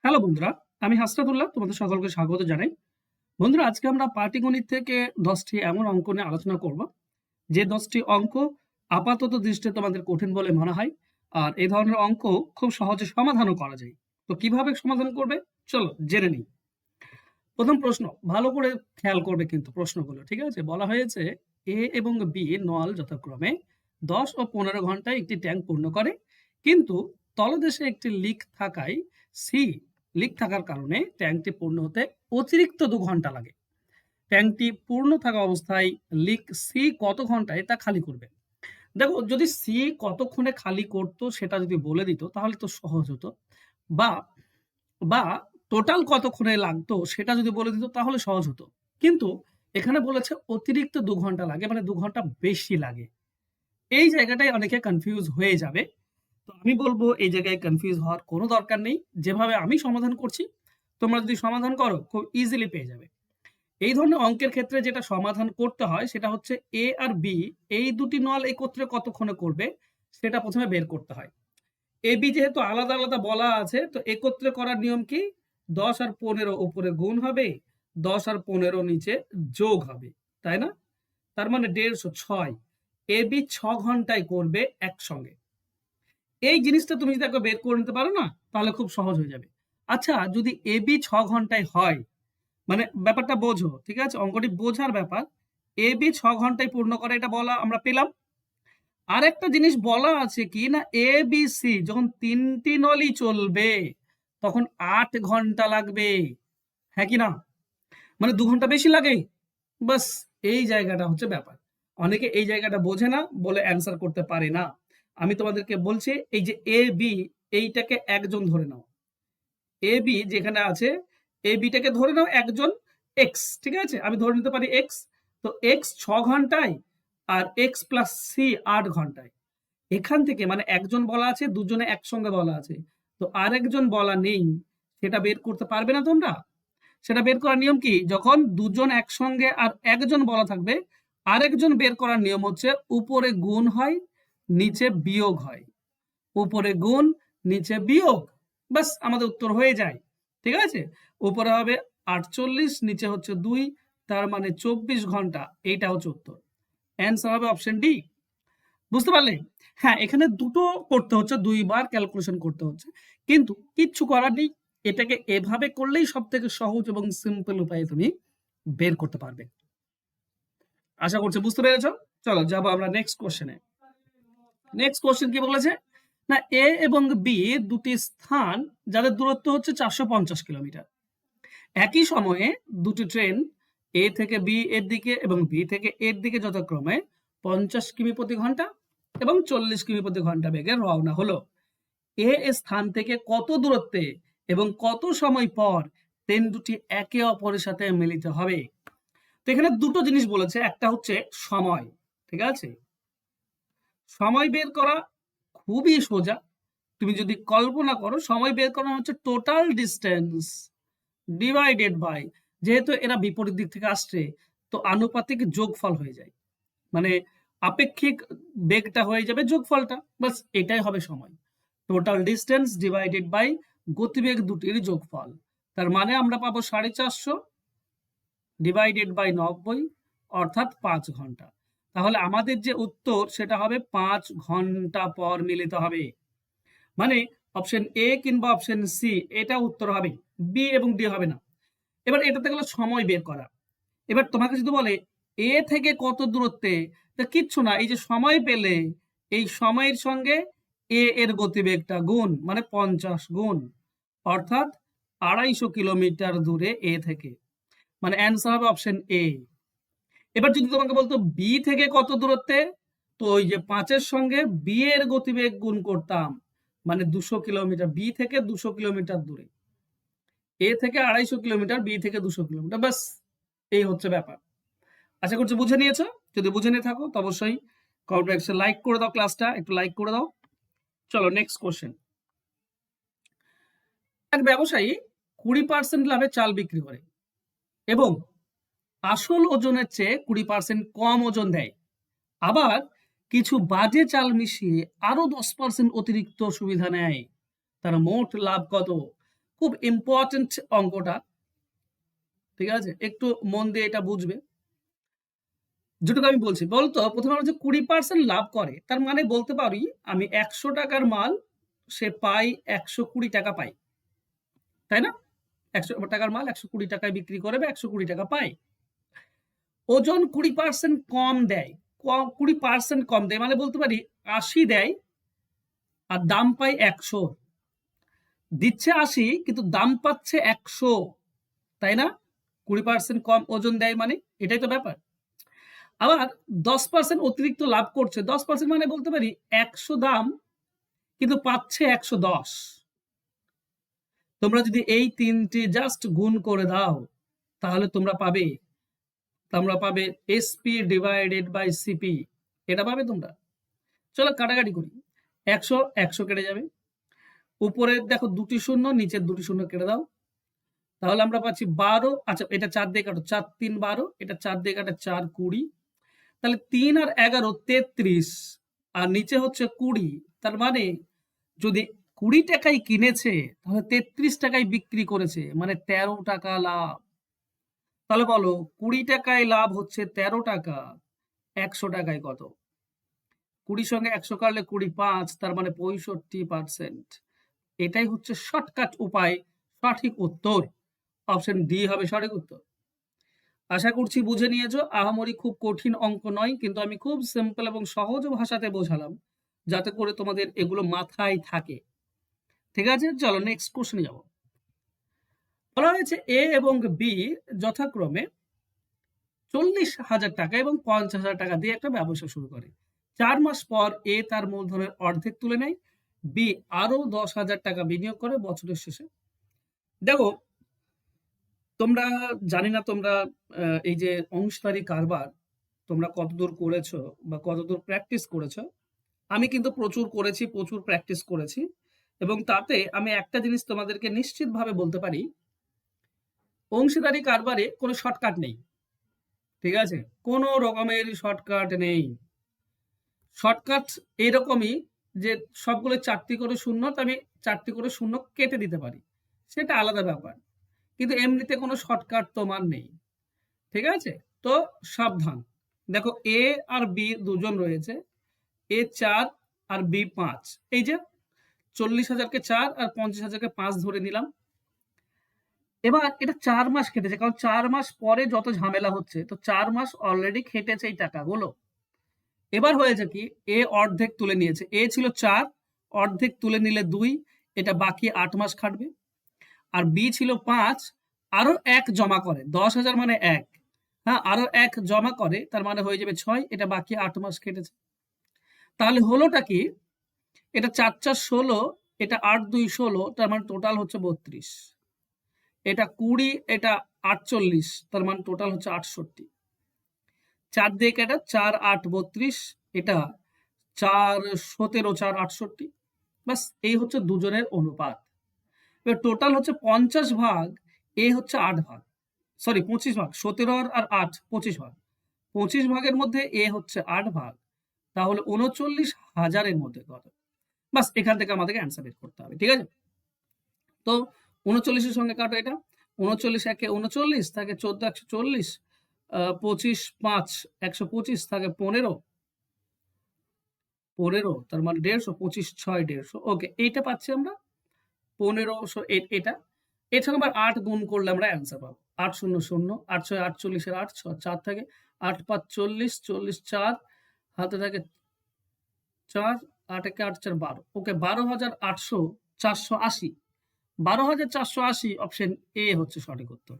Hello বন্ধুরা, আমি হাসনাতুল্লাহ তোমাদের সকলকে স্বাগত জানাই। বন্ধুরা, আজকে আমরা পাটিগণিত থেকে 10টি এমন অঙ্ক নিয়ে আলোচনা করব, যে 10টি অঙ্ক আপাতত দৃষ্টিতে তোমাদের কঠিন বলে মনে হয়। আর এই ধরনের অঙ্ক খুব সহজে সমাধানও করা যায়। তো কিভাবে সমাধান করবে, চলো জেনে নিই। প্রথম প্রশ্ন, ভালো করে খেয়াল করবে কিন্তু প্রশ্নগুলো, ঠিক আছে? বলা হয়েছে এ এবং বি নল যথাক্রমে 10 ও 15 ঘন্টায় একটি ট্যাঙ্ক পূর্ণ করে, কিন্তু তলদেশে একটি লিক থাকার কারণে ট্যাঙ্কটি পূর্ণ হতে অতিরিক্ত 2 ঘন্টা লাগে। ট্যাঙ্কটি পূর্ণ থাকা অবস্থায় লিক সি কত ঘন্টায় তা খালি করবে? দেখো, যদি সি কতক্ষণে খালি করতো সেটা যদি বলে দিত তাহলে তো সহজ হতো, বা বা টোটাল কতক্ষণে লাগতো সেটা যদি বলে দিত তাহলে সহজ হতো। কিন্তু এখানে বলেছে অতিরিক্ত 2 ঘন্টা লাগে, মানে 2 ঘন্টা বেশি লাগে। এই জায়গাটায় অনেকে কনফিউজ হয়ে যাবে। তো আমি বলবো এই জায়গায় কনফিউজ হওয়ার কোনো দরকার নেই। যেভাবে আমি সমাধান করছি, তোমরা যদি সমাধান করো খুব ইজিলি পেয়ে যাবে। এই ধরনের অঙ্কের ক্ষেত্রে যেটা সমাধান করতে হয় সেটা হচ্ছে এ আর বি, এই দুটি নল একত্রে কতক্ষণে করবে সেটা প্রথমে বের করতে হয়। এ বি যেহেতু আলাদা আলাদা বলা আছে, তো একত্রে করার নিয়ম কি? 10 আর 15 উপরে গুণ হবে, 10 আর 15 নিচে যোগ হবে, তাই না? তার মানে 150, 6। এ বি 6 ঘন্টায় করবে একসঙ্গে। এই জিনিসটা তুমি যদি একবার বের করে নিতে পারো না, তাহলে খুব সহজ হয়ে যাবে। আচ্ছা, যদি এ বি 6 ঘন্টায় হয়, মানে ব্যাপারটা বোঝো, ঠিক আছে? অঙ্কটি বোঝার ব্যাপার। এ বি 6 ঘন্টায় পূর্ণ করে, এটা বলা আমরা পেলাম। আরেকটা জিনিস বলা আছে কি না, এ বি সি যখন 3টি নলই চলবে তখন 8 ঘন্টা লাগবে, হ্যাঁ কি না? মানে 2 ঘন্টা বেশি লাগে। বাস, এই জায়গাটা হচ্ছে ব্যাপার। অনেকে এই জায়গাটা বোঝে না বলে অ্যান্সার করতে পারে না। আমি তোমাদেরকে বলছি, এই যে এ বি, এইটাকে একজন ধরে নাও। এ বি যেখানে আছে, এ বিটাকে ধরে নাও একজন এক্স, ঠিক আছে? আমি ধরে নিতে পারি এক্স। তো এক্স 6 ঘন্টায় আর এক্স প্লাস সি 8 ঘন্টায়। এখান থেকে মানে একজন বলা আছে, দুজনে একসঙ্গে বলা আছে, তো আরেকজন বলা নেই। সেটা বের করতে পারবে না তোমরা? সেটা বের করার নিয়ম কি? যখন দুজন একসঙ্গে আর একজন বলা থাকবে, আরেকজন বের করার নিয়ম হচ্ছে উপরে গুণ হয়, নিচে বিয়োগ হয়। উপরে গুণ, নিচে বিয়োগ, বাস আমাদের উত্তর হয়ে যায়, ঠিক আছে? উপরে হবে 48, নিচে হচ্ছে 2, তার মানে 24 ঘন্টা। এইটা হচ্ছে উত্তর। অ্যান্সার হবে অপশন ডি। বুঝতে পারলে? হ্যাঁ, এখানে দুটো করতে হচ্ছে, 2 বার ক্যালকুলেশন করতে হচ্ছে, কিন্তু কিচ্ছু করার নেই। এটাকে এভাবে করলেই সব থেকে সহজ এবং সিম্পল উপায়ে তুমি বের করতে পারবে। আশা করছি বুঝতে পেরেছ। চলো যাবো আমরা নেক্সট কোশ্চেনে। নেক্সট কোশ্চেন কি বলেছে না, এ এবং বি দুটি স্থান যাদের দূরত্ব হচ্ছে 450 কিলোমিটার। একই সময়ে দুটি ট্রেন এ থেকে বি এর দিকে এবং বি থেকে এর দিকে যথাক্রমে 50 কিমি প্রতি ঘন্টা এবং 40 কিমি প্রতি ঘন্টা বেগে রওনা হলো। এ স্থান থেকে কত দূরত্বে এবং কত সময় পর ট্রেন দুটি একে অপরের সাথে মিলিত হবে? তো এখানে দুটো জিনিস বলেছে, একটা হচ্ছে সময়, ঠিক আছে? সময় বের করা খুবই সোজা। তুমি যদি কল্পনা করো, সময় বের করা হচ্ছে টোটাল ডিস্টেন্স ডিভাইডেড বাই, যেহেতু এরা বিপরীত দিক থেকে আসছে, তো আনুপাতিক যোগফল হয়ে যায়, মানে আপেক্ষিক বেগটা হয়ে যাবে যোগফলটা, বাস এটাই হবে সময়। টোটাল ডিস্টেন্স ডিভাইডেড বাই গতিবেগ দুটির যোগফল। তার মানে আমরা পাবো 450 ডিভাইডেড বাই 90, অর্থাৎ 5 ঘন্টা। তাহলে আমাদের যে উত্তর সেটা হবে 5 ঘন্টা পর মিলিত হবে। মানে অপশন এ কিংবা অপশন সি এটা উত্তর হবে, বি এবং ডি হবে না। এবার এটাতে গেলে সময় বের করা। এবার তোমাকে যদি বলে এ থেকে কত দূরত্বে, তা কিচ্ছু না, এই যে সময় পেলে এই সময়ের সঙ্গে এ এর গতিবেগটা গুণ, মানে 50 গুণ, অর্থাৎ 250 কিলোমিটার দূরে এ থেকে, মানে অ্যান্সার হবে অপশন এ। এবার যদি তোমাকে বলতো বি থেকে কত দূরত্বে, তো ওই যে 5-এর সঙ্গে বি এর গতিবেগ গুণ করতাম, মানে 200 কিলোমিটার, বি থেকে 200 কিলোমিটার দূরে। এ থেকে 250 কিলোমিটার, বি থেকে 200 কিলোমিটার, ব্যাস এই হচ্ছে ব্যাপার। আশা করছি বুঝে নিয়েছো। যদি বুঝে নিয়ে থাকো তো অবশ্যই কমেন্ট বক্সে লাইক করে দাও, ক্লাসটা একটু লাইক করে দাও। চলো নেক্সট কোশ্চেন। এক ব্যবসায়ী 20% লাভে চাল বিক্রি করে এবং আসল ওজনের চেয়ে 20% কম ওজন দেয়, আবার কিছু বাজে চাল মিশিয়ে আরো 10% অতিরিক্ত সুবিধা নেয়। তার মোট লাভ কত? খুব ইম্পর্টেন্ট অঙ্কটা, ঠিক আছে? একটু মন দিয়ে এটা বুঝবে। যেটুকু আমি বলছি, বলতো প্রথমে আমরা যে 20% লাভ করে, তার মানে বলতে পারি আমি 100 টাকার মাল সে পাই 120 টাকা পাই। তাই না? 100 টাকার মাল 120 টাকায় বিক্রি করে বা 120 টাকা পায়। ওজন 20% কম দেয়। 20% কম দেয় মানে বলতে পারি 80 দেয় আর দাম পাই 100। দিচ্ছে 80 কিন্তু দাম পাচ্ছে 100, তাই না? 20% কম ওজন দেয় মানে এটাই তো ব্যাপার। আবার 10% অতিরিক্ত লাভ করছে। 10% মানে বলতে পারি 100 দাম কিন্তু পাচ্ছে 110। তোমরা যদি এই 3টি জাস্ট গুণ করে দাও তাহলে তোমরা পাবে এসপি ডিভাইডেড বাই সিপি। এটা পাবে তোমরা। চলো কাটাকাটি করি। 100 100 কেটে যাবে। উপরের দেখো 2টি শূন্য, নিচের 2টি শূন্য কেটে দাও। তাহলে আমরা পাচ্ছি 12। আচ্ছা, এটা 4 দিয়ে কাটো, 4 3 12, এটা 4 দিয়ে কাটা 4 20। তাহলে 3 আর 11 33 আর নিচে হচ্ছে 20। তার মানে যদি 20 টাকায় কিনেছে তাহলে 33 টাকায় বিক্রি করেছে, মানে 13 টাকা লাভ। তাহলে বলো 20 টাকায় লাভ হচ্ছে 13 টাকা, 100 টাকায় কত? 20 সঙ্গে 100 কাটলে 20 5, তার মানে 65%। এটাই হচ্ছে শর্টকাট উপায়, সঠিক উত্তর। অপশন ডি হবে সঠিক উত্তর। আশা করছি বুঝে নিয়েছো। আহামরি খুব কঠিন অঙ্ক নয়, কিন্তু আমি খুব সিম্পল এবং সহজ ভাষাতে বোঝালাম যাতে করে তোমাদের এগুলো মাথায় থাকে। ঠিক আছে, চলো নেক্সট কোশ্চেনে যাব। বলা হয়েছে এ এবং বি যথাক্রমে 40,000 টাকা এবং 50,000 টাকা দিয়ে একটা ব্যবসা শুরু করে। 4 মাস পর এ তার মূলধনের অর্ধেক তুলে নেয়, বি আরো 10,000 টাকা বিনিয়োগ করে বছরের শেষে। দেখো, তোমরা জানি না তোমরা এই যে অংশীদারি কারবার তোমরা কতদূর করেছো বা কতদূর প্র্যাকটিস করেছো। আমি কিন্তু প্রচুর করেছি, প্রচুর প্র্যাকটিস করেছি, এবং তাতে আমি একটা জিনিস তোমাদেরকে নিশ্চিতভাবে বলতে পারি, অংশীদারি কারবারে কোনো শর্টকাট নেই। ঠিক আছে, কোনো রকমের শর্টকাট নেই। শর্টকাট এরকমই যে সবগুলো 4টি করে শূন্য, তো আমি 4টি করে শূন্য কেটে দিতে পারি, সেটা আলাদা ব্যাপার। কিন্তু এমনিতে কোনো শর্টকাট তোমার নেই। ঠিক আছে, তো সাবধান। দেখো এ আর বি দুজন রয়েছে, এ 4 আর বি 5। এই যে 40,000-কে 4 আর 50,000-কে 5 ধরে নিলাম। এবার এটা 4 মাস কেটেছে, কারণ 4 মাস পরে যত ঝামেলা হচ্ছে, তো 4 মাস অলরেডি খেটেছে এই টাকাগুলো। এবার হয়েছে কি, এ অর্ধেক তুলে নিয়েছে। এ ছিল 4, অর্ধেক তুলে নিলে 2, এটা বাকি 8 মাস খাটবে। আর বি ছিল 5, আরো 1 জমা করে, 10,000 মানে 1, হ্যাঁ, আরো 1 জমা করে, তার মানে হয়ে যাবে 6, এটা বাকি 8 মাস কেটেছে। তাহলে হলোটা কি, এটা 4 4 16, এটা 8 2 16, তার মানে টোটাল হচ্ছে 32। এটা 20, এটা 48, তার মানে টোটাল হচ্ছে 68। 4 দিয়ে কেটে 4 8 32, এটা 4 17 4 68। বাস, এই হচ্ছে দুজনের অনুপাত। এবার টোটাল হচ্ছে 50 ভাগ, এ হচ্ছে 8 ভাগ, সরি 25 ভাগ, 17 আর 8 25 ভাগ। 25 ভাগের মধ্যে এ হচ্ছে 8 ভাগ, তাহলে 39,000-এর মধ্যে কত? বাস, এখান থেকে আমাদেরকে অ্যান্সার বের করতে হবে। ঠিক আছে, তো 39-এর সঙ্গে কাটো এটা। 39 একে 39 থাকে, 14 140, 25 5 125 থাকে 15, তার মানে 150, 25 6 150। ওকে, এইটা পাচ্ছি আমরা 1500। এটা এর সঙ্গে আবার 8 গুণ করলে আমরা অ্যান্সার পাবো। 8 0 0, 8 6 48, 8 4 থাকে, 8 5 40, 40 4 হাতে থাকে 4, 8 একে 8 4 12। ওকে, 12,800 480, 12,480 অপশন এ হচ্ছে সঠিক উত্তর।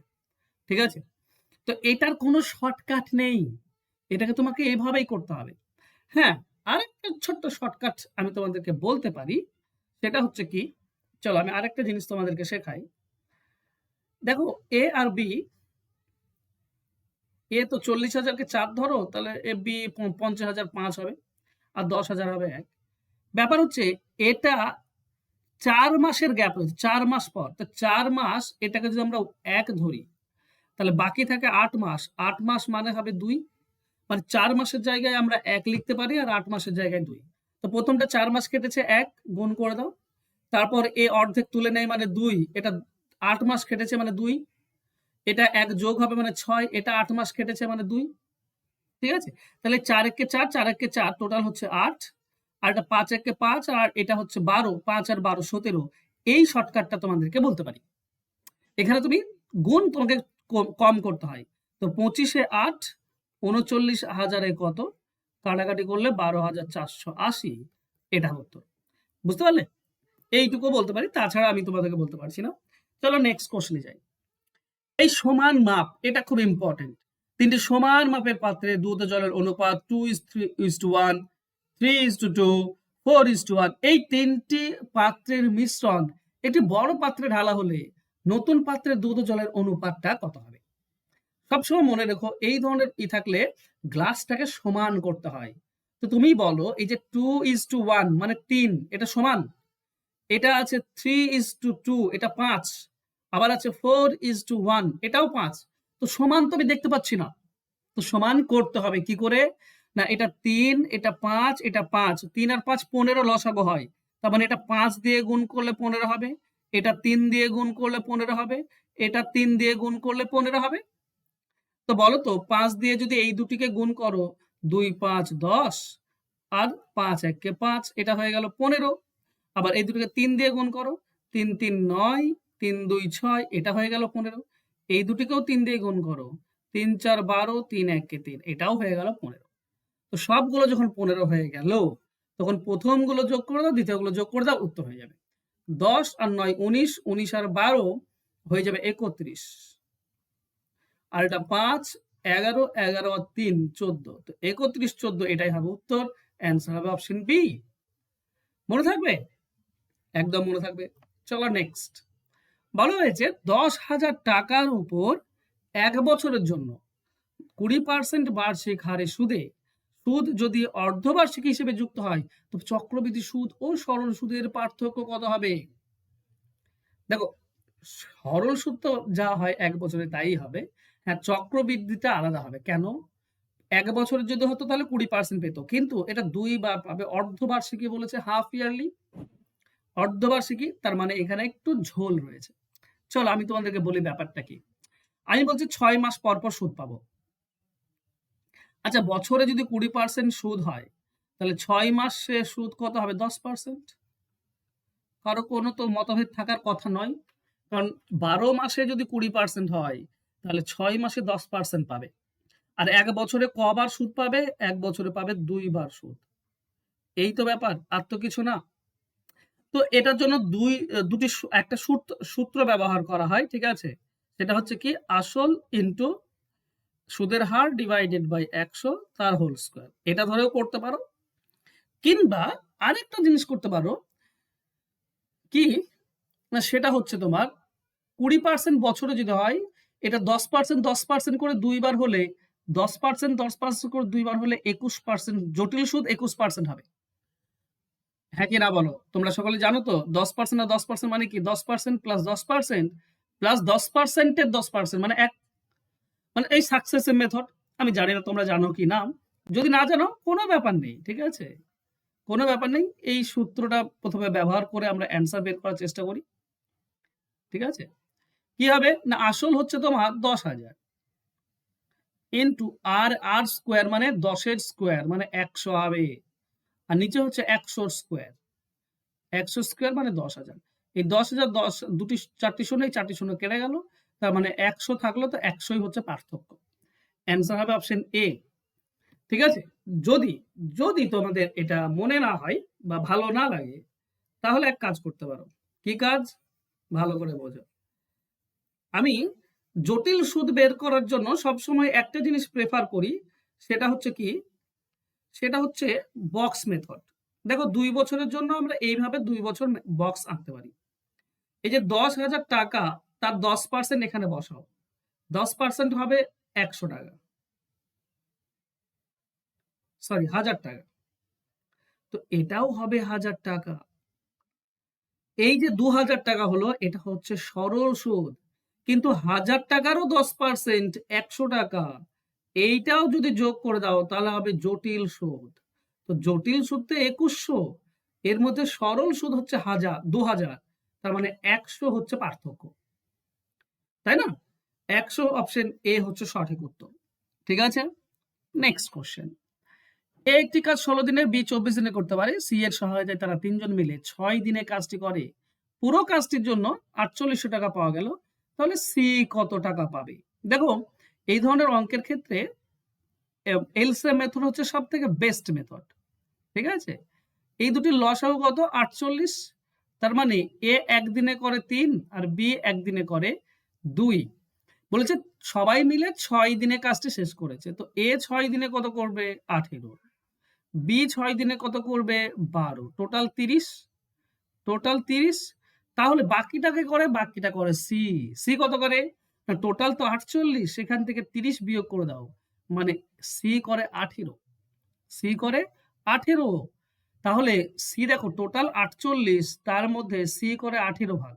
ঠিক আছে, তো এটার কোনো শর্টকাট নেই, এটাকে তোমাকে এভাবেই করতে হবে। হ্যাঁ, আরেকটা ছোট্ট শর্টকাট আমি তোমাদেরকে বলতে পারি, সেটা হচ্ছে কি, চলো আমি আরেকটা জিনিস তোমাদেরকে শেখাই। দেখো এ আর বি, এ তো 40,000-কে 4 ধরো, তাহলে এ বি 50,000 5 হবে, আর 10,000 হবে 1। ব্যাপার হচ্ছে এটা 4 মাসের গ্যাপ রয়েছে, 4 মাস পর, তো 4 মাস এটাকে যদি আমরা 1 ধরি, তাহলে বাকি থাকে 8 মাস। 8 মাস মানে হবে 2, মানে 4 মাসের জায়গায় আমরা 1 লিখতে পারি আর 8 মাসের জায়গায় 2। তো প্রথমটা 4 মাস কেটেছে 1, গুণ করে দাও। তারপর এ অর্ধেক তুলে নেয় মানে 2, এটা 8 মাস খেটেছে মানে 2, এটা 1 যোগ হবে মানে 6, এটা 8 মাস খেটেছে মানে 2, ঠিক আছে? তাহলে 4 একে 4, 4 একে 4, টোটাল হচ্ছে 8, আর এটা 5 একে 5, আর এটা হচ্ছে 12, 5 আর 12 17। এই শর্টকাটটা তোমাদেরকে বলতে পারি। এখানে তুমি গুণ তোমাকে কম করতে হয়। তো 25 এ 8, 39,000 এ কত? কাটাকাটি করলে 12,480, এটা উত্তর। বুঝতে পারলে? এইটুকু বলতে পারি, তাছাড়া আমি তোমাদেরকে বলতে পারছি না। চলো নেক্সট কোশ্চেনে যাই। এই সমান মাপ, এটা খুব ইম্পর্টেন্ট। 3টি সমান মাপের পাত্রে দুধ ও জলের অনুপাত 2:1, 3:2, 4:1। এই 3টি পাত্রের মিশ্রণ একটি বড় পাত্রে ঢালা হলে নতুন পাত্রে দুধ ও জলের অনুপাতটা কত হবে? সবসময় মনে রেখো, এই ধরনের থাকলে গ্লাসটাকে সমান করতে হয়। তো তুমি বলো, এই যে 2:1 মানে 3, এটা সমান। এটা আছে 3:2, এটা 5, আবার আছে 4:1, এটাও 5। তো সমান তো আমি দেখতে পাচ্ছি না। তো সমান করতে হবে কি করে? না, এটা 3, এটা 5, এটা 5, 3 আর 5 15 লসাগু হয়। তার মানে এটা 5 দিয়ে গুণ করলে 15 হবে, এটা 3 দিয়ে গুণ করলে 15 হবে, এটা 3 দিয়ে গুণ করলে 15 হবে। তো বলো তো, 5 দিয়ে যদি এই দুটিকে গুণ করো, 2 5 10, আর 5 একে 5, এটা হয়ে গেল 15। আবার এই দুটোকে 3 দিয়ে গুণ করো, 3 3 9, 3 2 6, এটা হয়ে গেল 15। এই দুটিকেও 3 দিয়ে গুণ করো, 3 4 12, 3 1 3, এটাও হয়ে গেল 15। তো সবগুলো যখন 15 হয়ে গেল, তখন প্রথমগুলো যোগ করে দাও, দ্বিতীয়গুলো যোগ করে দাও, উত্তর হয়ে যাবে 10 আর 9 19, 19 আর 12 হয়ে যাবে 31, আর এটা 5 11, 11 আর 3 14। তো 31 14, এটাই হবে উত্তর। অ্যান্সার হবে অপশন বি। মনে থাকবে? একদম মনে থাকবে। চলো নেক্সট। বলা হয়েছে 10,000 টাকার উপর 1 বছরের জন্য 20% বার্ষিক হারে সুদে সুদ যদি অর্ধবার্ষিকী হিসেবে যুক্ত হয়, তো চক্রবৃদ্ধি সুদ ও সরল সুদের পার্থক্য কত হবে? দেখো, সরল সুদ তো যা হয় 1 বছরে তাই হবে। হ্যাঁ, চক্রবৃদ্ধিটা আলাদা হবে। কেন? 1 বছরের যদি হতো তাহলে 20% পেত, কিন্তু এটা 2 বার পাবে। অর্ধবার্ষিকী বলেছে, হাফ ইয়ারলি অর্ধবার্ষিকী, তার মানে এখানে একটু ঝোল রয়েছে। চলো আমি তোমাদেরকে বলি ব্যাপারটা কি। আমি বলছি 6 মাস পর পর সুদ পাবো। আচ্ছা, বছরে যদি 20% সুদ হয়, তাহলে 6 মাসে সুদ কত হবে? 10%। কারো কোনো তো মতভেদ থাকার কথা নয়, কারণ 12 মাসে যদি 20% হয়, তাহলে 6 মাসে 10% পাবে। আর 1 বছরে কবার সুদ পাবে? 1 বছরে পাবে 2 বার সুদ। এই তো ব্যাপার, আর তো কিছু না। তো এটার জন্য দুটি একটা সূত্র ব্যবহার করা হয়, ঠিক আছে? সেটা হচ্ছে কি, আসল ইনটু সুদের হার ডিভাইডেড বাই 100 তার হোল স্কয়ার। এটা ধরেও করতে পারো, কিংবা আরেকটা জিনিস করতে পারো কি, না সেটা হচ্ছে তোমার 20% বছরে যদি হয়, এটা 10% 10% করে 2 বার হলে, 10% 10% করে 2 বার হলে 21%, জটিল সুদ 21% হবে। হ্যাঁ কি না বলো? তোমরা সকলে জানো তো 10% আর 10% মানে কি? 10% প্লাস 10% প্লাস 10% এর 10% মানে মানে এই সাকসেসিভ মেথড। আমি জানি না তোমরা জানো কি না। যদি না জানো কোনো ব্যাপার নেই, ঠিক আছে? কোনো ব্যাপার নেই। এই সূত্রটা প্রথমে ব্যবহার করে আমরা অ্যান্সার বের করার চেষ্টা করি। ঠিক আছে? কি হবে? না, আসল হচ্ছে তোমার 10,000 ইনটু আর স্কোয়ার মানে 10 এর স্কোয়ার মানে 100 হবে। আর নিচে হচ্ছে 100 স্কোয়ার। 100 স্কোয়ার মানে 10,000। এই 10,000 দুটি 4টি শূন্য, এই 4টি শূন্য কেটে গেল। তার মানে 100 থাকলো, তো 100ই হচ্ছে পার্থক্য। অ্যান্সার হবে অপশন এ। ঠিক আছে? যদি যদি তোমাদের এটা মনে না হয় বা ভালো না লাগে, তাহলে এক কাজ করতে পারো। কি কাজ? ভালো করে বোঝো। আমি জটিল সুদ বের করার জন্য সবসময় একটা জিনিস প্রেফার করি, সেটা হচ্ছে কি, সেটা হচ্ছে বক্স মেথড। দেখো, 2 বছরের জন্য আমরা এইভাবে 2 বছর বক্স আঁকতে পারি। এই যে 10,000 টাকা, তার 10% এখানে বসাও। 10% হবে 100 টাকা, সরি 1000 টাকা। তো এটাও হবে 1000 টাকা। এই যে 2000 টাকা হলো, এটা হচ্ছে সরল সুদ। কিন্তু 1000 টাকারও 10% 100 টাকা, এইটাও যদি যোগ করে দাও তাহলে হবে জটিল সুদ। তো জটিল সুদ তো 2100, এর মধ্যে সরল সুদ হচ্ছে 2000, তার মানে 100 হচ্ছে পার্থক্য। তাই না? 100 অপশন এ হচ্ছে সঠিক উত্তর। ঠিক আছে? Next question. এ একটি কাজ 16 দিনে, বি 24 দিনে করতে পারে। সি এর সহায়তায় তারা 3 জন মিলে 6 দিনে কাজটি করে। পুরো কাজটির জন্য 4800 টাকা পাওয়া গেল। তাহলে সি কত টাকা পাবে? দেখো, এই ধরনের অঙ্কের ক্ষেত্রে এলসিএম মেথড হচ্ছে সবথেকে বেস্ট মেথড। ঠিক আছে? এই দুটির লসাগু কত? 48। তার মানে এ একদিনে করে 3 আর বি একদিনে করে 2। বলেছে সবাই মিলে 6 দিনে কাজটি শেষ করেছে। তো এ 6 দিনে কত করবে? 18। বি 6 দিনে কত করবে? 12। টোটাল 30। টোটাল 30। তাহলে বাকিটাকে করে? বাকিটা করে সি। সি কত করে? না, টোটাল তো 48, সেখান থেকে 30 বিয়োগ করে দাও। মানে সি করে 18। সি করে 18। তাহলে সি দেখো টোটাল 48, তার মধ্যে সি করে 18 ভাগ।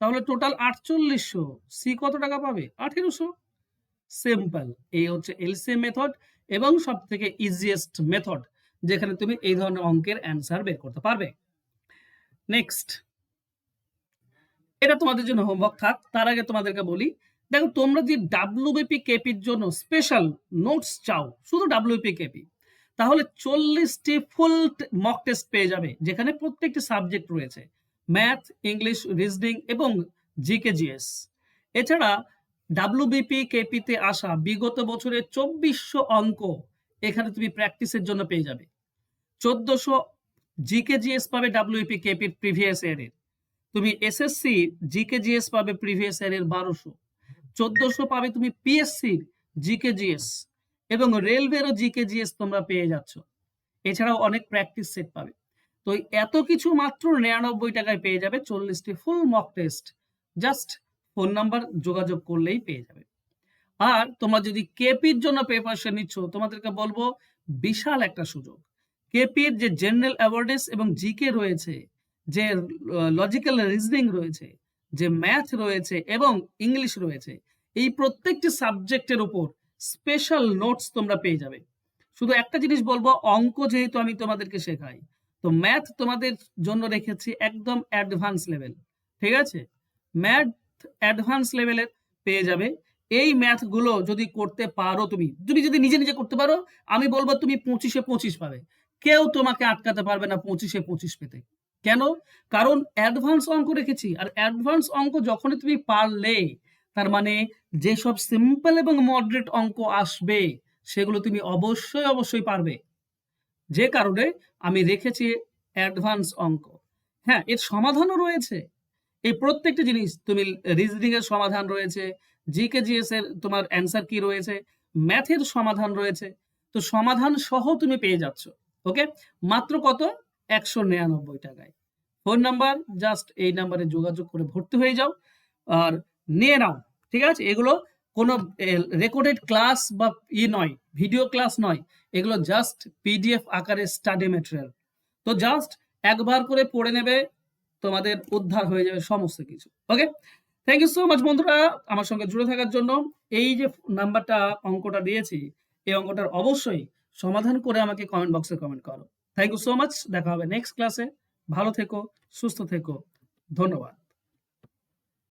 তাহলে টোটাল 4800। সি কত টাকা পাবে? 1800। সিম্পল। এই হচ্ছে এলসিএম মেথড এবং সবথেকে ইজিয়েস্ট মেথড, যেখানে তুমি এই ধরনের অঙ্কের অ্যান্সার বের করতে পারবে। নেক্সট, এটা তোমাদের জন্য হোমওয়ার্ক থাক। তার আগে তোমাদেরকে বলি, দেখো তোমরা যে ডাব্লিউবিপি কেপির জন্য স্পেশাল নোটস চাও, শুধু ডাব্লিউবিপি কেপি, তাহলে 40টি ফুল মক টেস্ট পেয়ে যাবে, যেখানে প্রত্যেকটি সাবজেক্ট রয়েছে, ম্যাথ, ইংলিশ, রিজনিং এবং জিকে জিএস। এছাড়া ডাব্লিউবিপি কেপিতে আসা বিগত বছরের 2400 অঙ্ক এখানে তুমি প্র্যাকটিসের জন্য পেয়ে যাবে। 1400 জিকে জিএস পাবে ডাব্লিউবিপি কেপির প্রিভিয়াস ইয়ারের। তুমি এসএসসি জিকে জিএস পাবে প্রিভিয়াস ইয়ারের 1200। 1400 পাবে তুমি পিএসসির জিকে জিএস, এবং রেলওয়েরও জিকে জিএস তোমরা পেয়ে যাচ্ছ। এছাড়াও অনেক প্র্যাকটিস সেট পাবে। তো এত কিছু মাত্র 99 টাকায় পেয়ে যাবে 40টি full mock test. Just phone number যোগাযোগ করলেই পেয়ে যাবে। আর তোমরা যদি কেপির জন্য প্রিপারেশন নিচ্ছ, তোমাদেরকে বলবো বিশাল একটা সুযোগ। কেপির যে জেনারেল অ্যাওয়ারনেস এবং জিকে রয়েছে, যে লজিক্যাল রিজনিং রয়েছে, যে ম্যাথ রয়েছে এবং ইংলিশ রয়েছে, এই প্রত্যেকটি সাবজেক্টের উপর স্পেশাল নোটস তোমরা পেয়ে যাবে। শুধু একটা জিনিস বলবো, অঙ্ক যেহেতু আমি তোমাদেরকে শেখাই, তো ম্যাথ তোমাদের জন্য রেখেছি একদম অ্যাডভান্স লেভেল। ঠিক আছে? ম্যাথ অ্যাডভান্স লেভেলের পেয়ে যাবে। এই ম্যাথগুলো যদি করতে পারো, তুমি যদি নিজে নিজে করতে পারো, আমি বলবো তুমি 25-এ 25 পাবে। কেউ তোমাকে আটকাতে পারবে না 25-এ 25 পেতে। কেন? কারণ অ্যাডভান্স অঙ্ক রেখেছি। আর অ্যাডভান্স অঙ্ক যখনই তুমি পারলে, তার মানে যেসব সিম্পল এবং মডারেট অঙ্ক আসবে, সেগুলো তুমি অবশ্যই পারবে। যে কারণে আমি রেখেছি অ্যাডভান্স অঙ্ক। হ্যাঁ, এর সমাধানও রয়েছে। এই প্রত্যেকটা জিনিস, তুমি রিজনিং এর সমাধান রয়েছে, জিকে জিএস এর তোমার অ্যান্সার কি রয়েছে, ম্যাথের সমাধান রয়েছে। তো সমাধান সহ তুমি পেয়ে যাচ্ছ। ওকে? মাত্র কত? 199 টাকায়। ফোন নাম্বার জাস্ট এই নাম্বারে যোগাযোগ করে ভর্তি হয়ে যাও আর নিয়ে নাও। ঠিক আছে? এগুলো কোনো রেকর্ডেড ক্লাস বা নয়, ভিডিও ক্লাস নয়। এগুলো জাস্ট পিডিএফ আকারে স্টাডি ম্যাটেরিয়াল। তো জাস্ট একবার করে পড়ে নেবে, তোমাদের উদ্ধার হয়ে যাবে সমস্ত কিছু। ওকে? থ্যাংক ইউ সো মাচ বন্ধুরা আমার সঙ্গে জুড়ে থাকার জন্য। এই যে নাম্বারটা, অঙ্কটা দিয়েছি, এই অঙ্কটার অবশ্যই সমাধান করে আমাকে কমেন্ট বক্সে কমেন্ট করো। Thank you so much. দেখা হবে নেক্সট ক্লাসে। ভালো থেকো, সুস্থ থেকো। ধন্যবাদ।